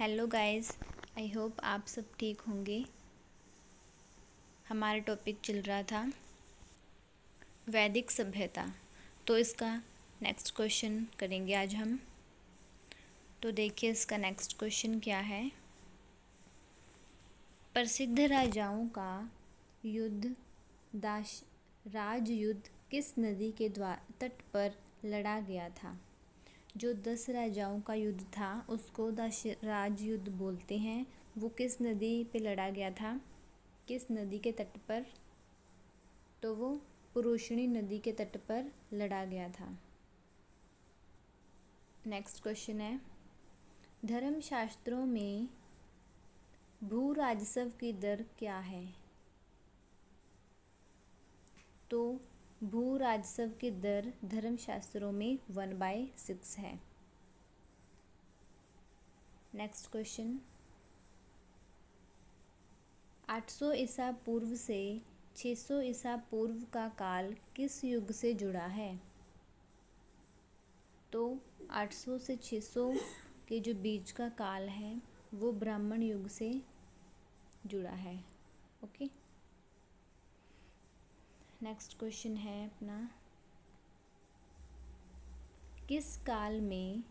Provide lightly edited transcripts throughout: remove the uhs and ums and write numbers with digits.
Hello guys, I hope आप सब ठीक होंगे। हमारा टॉपिक चल रहा था वैदिक सभ्यता। तो इसका नेक्स्ट क्वेश्चन करेंगे आज हम। तो देखिए इसका नेक्स्ट क्वेश्चन क्या है। प्रसिद्ध राजाओं का युद्ध राजयुद्ध किस नदी के तट पर लड़ा गया था। जो 10 राजाओं का युद्ध था उसको राजयुद्ध बोलते हैं। वो किस नदी पे लड़ा गया था, किस नदी के तट पर? तो वो पुरुषणी नदी के तट पर लड़ा गया था। नेक्स्ट क्वेश्चन है, धर्मशास्त्रों में भू राजस्व की दर क्या है? तो भू राजस्व की दर धर्मशास्त्रों में 1/6 है। नेक्स्ट क्वेश्चन, 800 ईसा पूर्व से 600 ईसा पूर्व का काल किस युग से जुड़ा है? तो 800 से 600 के जो बीच का काल है वो ब्राह्मण युग से जुड़ा है। ओके, नेक्स्ट क्वेश्चन है अपना, किस काल में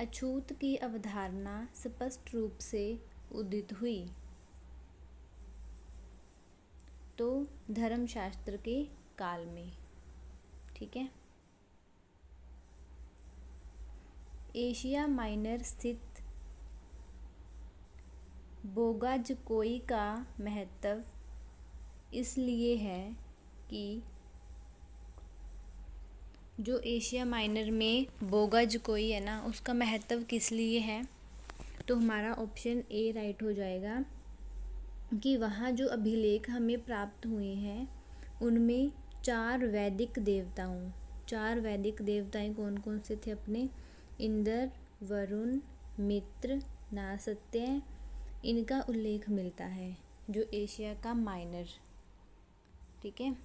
अछूत की अवधारणा स्पष्ट रूप से उदित हुई? तो धर्मशास्त्र के काल में। ठीक है, एशिया माइनर स्थित बोगाजकोई का महत्व इसलिए है कि जो एशिया माइनर में बोगाजकोई है ना, उसका महत्व किस लिए है? तो हमारा ऑप्शन ए राइट हो जाएगा कि वहाँ जो अभिलेख हमें प्राप्त हुए हैं उनमें 4 वैदिक देवताएं कौन कौन से थे अपने? इंद्र, वरुण, मित्र, नासत्य, इनका उल्लेख मिलता है जो एशिया का माइनर। ठीक है,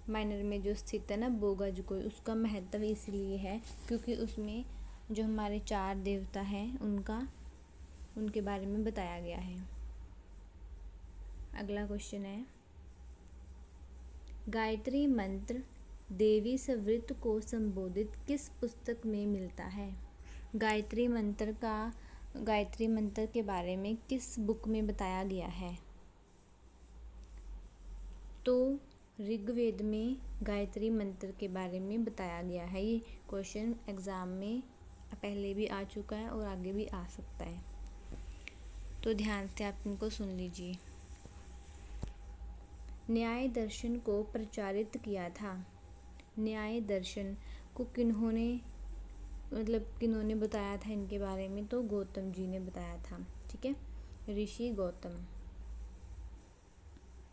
माइनर में जो स्थित है ना बोगाजकोई, उसका महत्व इसलिए है क्योंकि उसमें जो हमारे 4 देवता हैं उनके बारे में बताया गया है। अगला क्वेश्चन है, गायत्री मंत्र देवी सवृत को संबोधित किस पुस्तक में मिलता है? गायत्री मंत्र के बारे में किस बुक में बताया गया है? तो ऋग्वेद में गायत्री मंत्र के बारे में बताया गया है। ये क्वेश्चन एग्ज़ाम में पहले भी आ चुका है और आगे भी आ सकता है, तो ध्यान से आप इनको सुन लीजिए। न्याय दर्शन को प्रचारित किया था। न्याय दर्शन को किन्होंने बताया था इनके बारे में? तो गौतम जी ने बताया था। ठीक है, ऋषि गौतम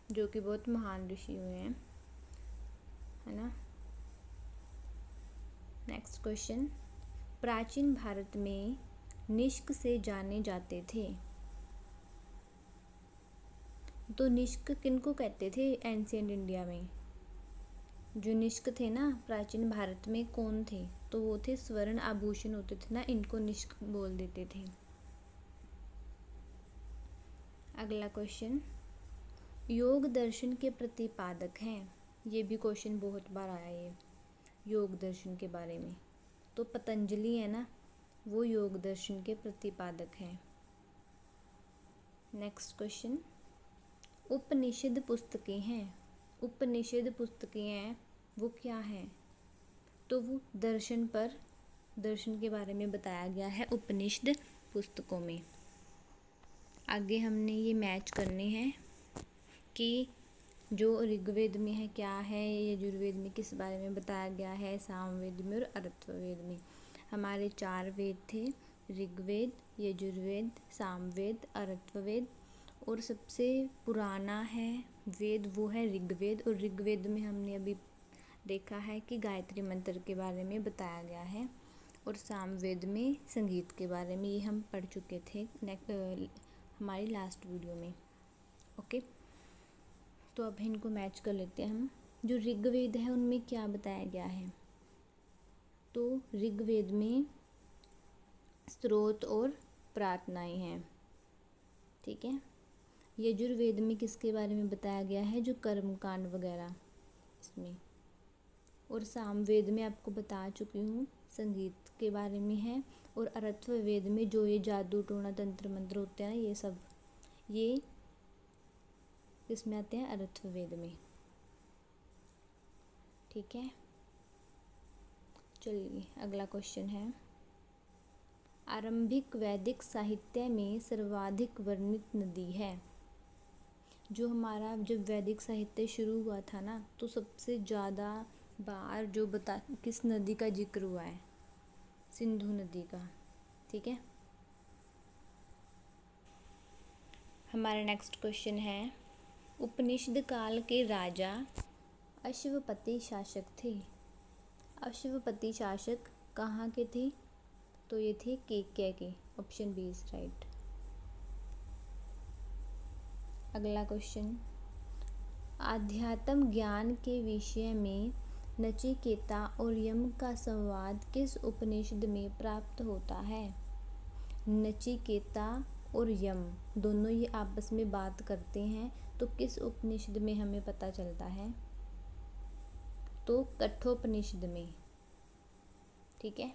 जो कि बहुत महान ऋषि हुए हैं, है ना। नेक्स्ट क्वेश्चन, प्राचीन भारत में निष्क से जाने जाते थे। तो निष्क किनको कहते थे एंशिएंट इंडिया में? जो निष्क थे ना प्राचीन भारत में, कौन थे? तो वो थे स्वर्ण आभूषण होते थे ना, इनको निष्क बोल देते थे। अगला क्वेश्चन, योग दर्शन के प्रतिपादक हैं। ये भी क्वेश्चन बहुत बार आया है योग दर्शन के बारे में। तो पतंजलि है ना, वो योग दर्शन के प्रतिपादक हैं। नेक्स्ट क्वेश्चन, उपनिषद पुस्तकें हैं। उपनिषद पुस्तकें हैं वो क्या हैं? तो वो दर्शन के बारे में बताया गया है उपनिषद पुस्तकों में। आगे हमने ये मैच करने हैं कि जो ऋग्वेद में है क्या है, यजुर्वेद में किस बारे में बताया गया है, सामवेद में और अथर्ववेद में। हमारे 4 वेद थे, ऋग्वेद, यजुर्वेद, सामवेद, अथर्ववेद, और सबसे पुराना है वेद वो है ऋग्वेद। और ऋग्वेद में हमने अभी देखा है कि गायत्री मंत्र के बारे में बताया गया है, और सामवेद में संगीत के बारे में, ये हम पढ़ चुके थे हमारी लास्ट वीडियो में। ओके, तो अब इनको मैच कर लेते हैं हम। जो ऋग्वेद है उनमें क्या बताया गया है? तो ऋग्वेद में स्तोत्र और प्रार्थनाएं हैं, ठीक है। यजुर्वेद में किसके बारे में बताया गया है, जो कर्मकांड वगैरह इसमें। और सामवेद में आपको बता चुकी हूँ, संगीत के बारे में है। और अथर्ववेद में जो ये जादू टोना तंत्र मंत्र होते हैं, ये सब ये किसमें आते हैं, अथर्ववेद में, ठीक है। चलिए अगला क्वेश्चन है, आरंभिक वैदिक साहित्य में सर्वाधिक वर्णित नदी है। जो हमारा जब वैदिक साहित्य शुरू हुआ था ना, तो सबसे ज़्यादा बार जो किस नदी का जिक्र हुआ है, सिंधु नदी का, ठीक है। हमारा नेक्स्ट क्वेश्चन है, उपनिषद काल के राजा अश्वपति शासक थे। अश्वपति शासक कहाँ के थे, तो ये थे केकय के। Option B is right. अगला क्वेश्चन, आध्यात्म ज्ञान के विषय में नचिकेता और यम का संवाद किस उपनिषद में प्राप्त होता है। नचिकेता और यम दोनों ये आपस में बात करते हैं, तो किस उपनिषद में हमें पता चलता है, तो कठोपनिषद में, ठीक है।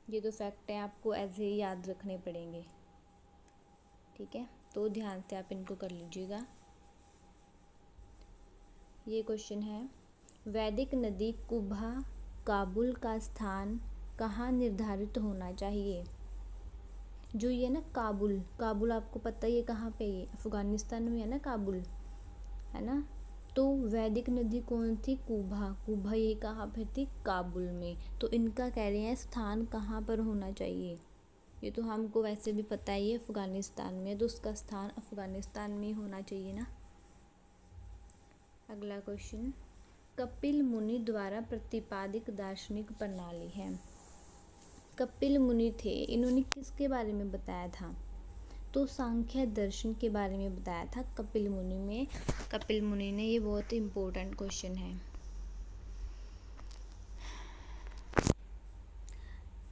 ये तो फैक्ट है, आपको ऐसे ही याद रखने पड़ेंगे, ठीक है। तो ध्यान से आप इनको कर लीजिएगा। ये क्वेश्चन है, वैदिक नदी कुबा काबुल का स्थान कहाँ निर्धारित होना चाहिए। जो ये ना काबुल, काबुल आपको पता ही है कहाँ पे, ये अफगानिस्तान में है ना काबुल, है ना। तो वैदिक नदी कौन थी, कुबा। कुबा ये कहाँ पर थी, काबुल में। तो इनका कह रहे हैं स्थान कहाँ पर होना चाहिए। ये तो हमको वैसे भी पता ही है अफगानिस्तान में, तो उसका स्थान अफगानिस्तान में होना चाहिए ना। अगला क्वेश्चन, कपिल मुनि द्वारा प्रतिपादित दार्शनिक प्रणाली है। कपिल मुनि थे, इन्होंने किसके बारे में बताया था, तो सांख्य दर्शन के बारे में बताया था कपिल मुनि में। कपिल मुनि ने, ये बहुत इम्पोर्टेंट क्वेश्चन है।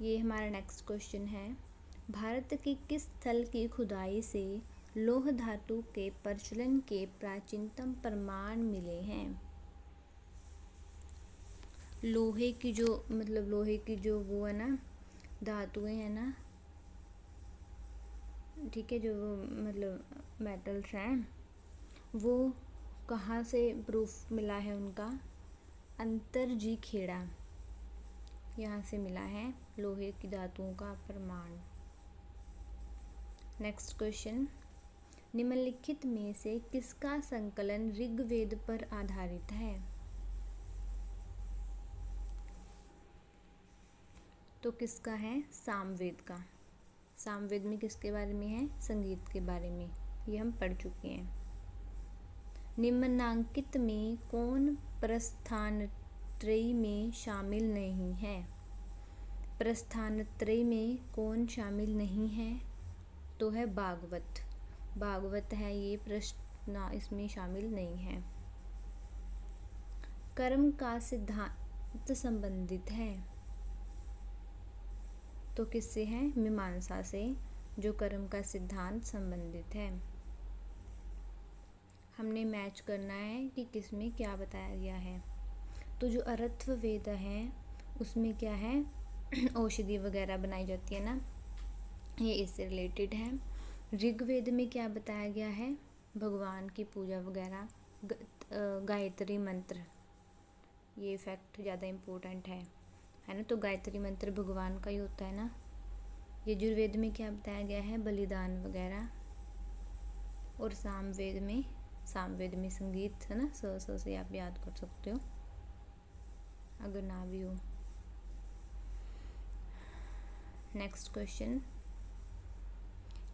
ये हमारा नेक्स्ट क्वेश्चन है, भारत के किस स्थल की खुदाई से लौह धातु के प्रचलन के प्राचीनतम प्रमाण मिले हैं। लोहे की जो लोहे की जो वो है ना धातुएं है ना, ठीक है, जो मेटल्स हैं, वो कहाँ से प्रूफ मिला है उनका, अंतरजी खेड़ा, यहाँ से मिला है लोहे की धातुओं का प्रमाण। नेक्स्ट क्वेश्चन, निम्नलिखित में से किसका संकलन ऋग्वेद पर आधारित है। तो किसका है, सामवेद का। सामवेद में किसके बारे में है, संगीत के बारे में, ये हम पढ़ चुके हैं। निम्नांकित में कौन प्रस्थानत्रयी में शामिल नहीं है। प्रस्थानत्रयी में कौन शामिल नहीं है, तो है भागवत। भागवत है ये, प्रश्न इसमें शामिल नहीं है। कर्म का सिद्धांत संबंधित है, तो किससे है, मीमांसा से, जो कर्म का सिद्धांत संबंधित है। हमने मैच करना है कि किसमें क्या बताया गया है। तो जो अथर्ववेद है उसमें क्या है, औषधि वगैरह बनाई जाती है ना, ये इससे रिलेटेड है। ऋग्वेद में क्या बताया गया है, भगवान की पूजा वगैरह, गायत्री मंत्र, ये फैक्ट ज़्यादा इम्पोर्टेंट है ना। तो गायत्री मंत्र भगवान का ही होता है ना। यजुर्वेद में क्या बताया गया है, बलिदान वगैरह। और सामवेद में संगीत है ना, स से आप याद कर सकते हो अगर ना भी हो। नेक्स्ट क्वेश्चन,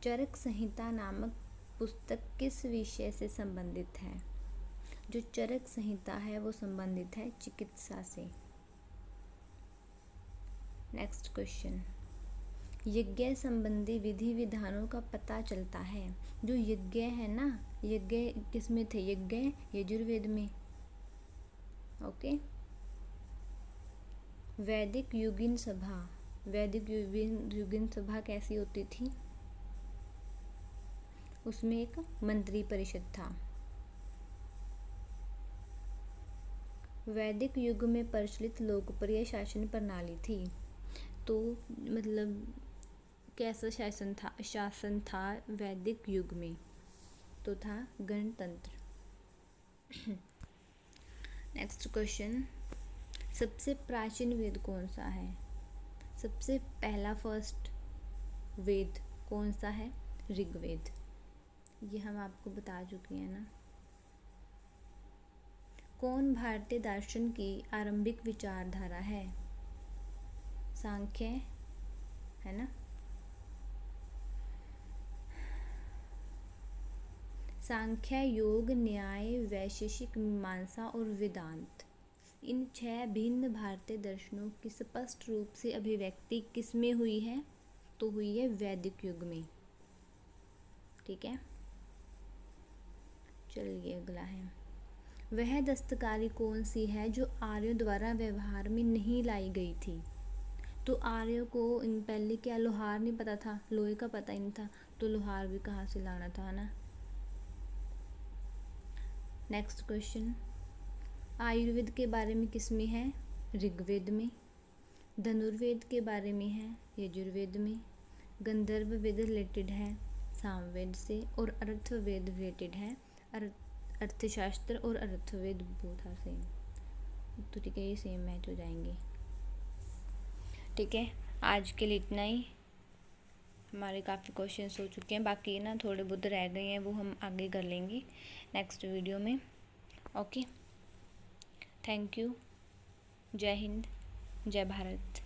चरक संहिता नामक पुस्तक किस विषय से संबंधित है। जो चरक संहिता है वो संबंधित है चिकित्सा से। नेक्स्ट क्वेश्चन, यज्ञ संबंधी विधि विधानों का पता चलता है। जो यज्ञ है ना, यज्ञ किसमें थे, यज्ञ यजुर्वेद में, ओके। वैदिक युगीन सभा, वैदिक युगीन सभा कैसी होती थी? उसमें एक मंत्री परिषद था। वैदिक युग में प्रचलित लोकप्रिय शासन प्रणाली थी। तो मतलब कैसा शासन था वैदिक युग में? तो था गणतंत्र। नेक्स्ट क्वेश्चन, सबसे प्राचीन वेद कौन सा है? सबसे पहला फर्स्ट वेद कौन सा है? ऋग्वेद। ये हम आपको बता चुके हैं ना। कौन भारतीय दर्शन की आरंभिक विचारधारा है? सांख्य है ना। सांख्य, योग, न्याय, वैशेषिक मीमांसा और वेदांत, इन 6 भिन्न भारतीय दर्शनों की स्पष्ट रूप से अभिव्यक्ति किसमें हुई है? तो हुई है वैदिक युग में। ठीक है, चलिए अगला है, वह दस्तकारी कौन सी है जो आर्यों द्वारा व्यवहार में नहीं लाई गई थी? तो आर्यों को पहले क्या लोहार नहीं पता था, लोहे का पता ही नहीं था, तो लोहार भी कहाँ से लाना था ना। नेक्स्ट क्वेश्चन, आयुर्वेद के बारे में किसमें है? ऋग्वेद में। धनुर्वेद के बारे में है यजुर्वेद में। गंधर्व वेद रिलेटेड है सामवेद से, और अर्थवेद रिलेटेड है अर्थशास्त्र और अर्थवेद बोथ आर सेम। तो ठीक है, ये सेम मैच हो जाएंगे। ठीक है, आज के लिए इतना ही। हमारे काफ़ी क्वेश्चंस हो चुके हैं, बाकी ना थोड़े बहुत रह गए हैं, वो हम आगे कर लेंगे नेक्स्ट वीडियो में। Okay, thank you. जय हिंद, जय भारत।